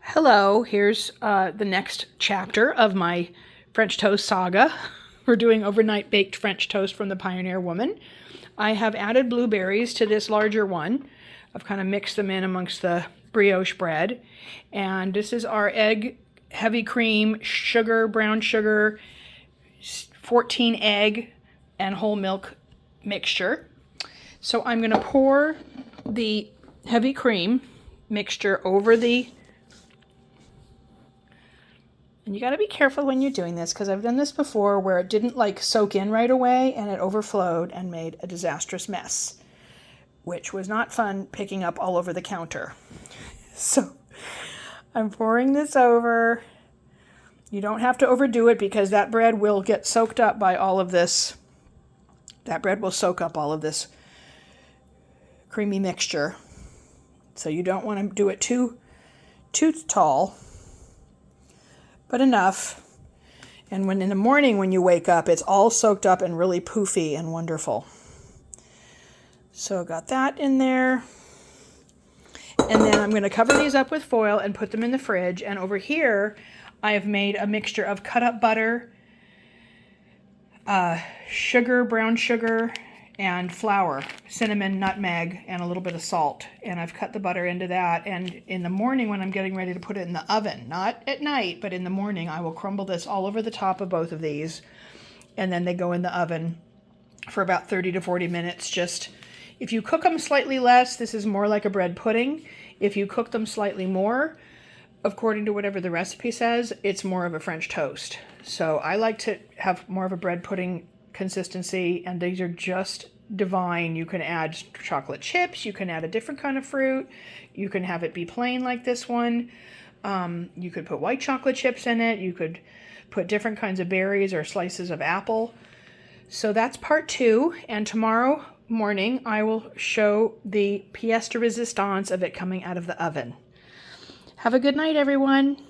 Hello, here's the next chapter of my French toast saga. We're doing overnight baked French toast from the Pioneer Woman. I have added blueberries to this larger one. I've kind of mixed them in amongst the brioche bread. And this is our egg, heavy cream, sugar, brown sugar, 14 egg, and whole milk mixture. So I'm going to pour the heavy cream mixture over the... And you got to be careful when you're doing this, because I've done this before where it didn't like soak in right away and it overflowed and made a disastrous mess, which was not fun picking up all over the counter. So I'm pouring this over. You don't have to overdo it because that bread will get soaked up by all of this. That bread will soak up all of this creamy mixture. So you don't want to do it too tall, but enough. And when in the morning when you wake up, it's all soaked up and really poofy and wonderful. So got that in there. And then I'm going to cover these up with foil and put them in the fridge. And over here, I have made a mixture of cut up butter, sugar, brown sugar, and flour, cinnamon, nutmeg, and a little bit of salt. And I've cut the butter into that. And in the morning when I'm getting ready to put it in the oven, not at night, but in the morning, I will crumble this all over the top of both of these. And then they go in the oven for about 30 to 40 minutes. Just, if you cook them slightly less, this is more like a bread pudding. If you cook them slightly more, according to whatever the recipe says, it's more of a French toast. So I like to have more of a bread pudding consistency, and these are just divine. You can add chocolate chips, you can add a different kind of fruit, you can have it be plain like this one. You could put white chocolate chips in it, you could put different kinds of berries or slices of apple. So that's part 2, and tomorrow morning I will show the pièce de résistance of it coming out of the oven. Have a good night, everyone.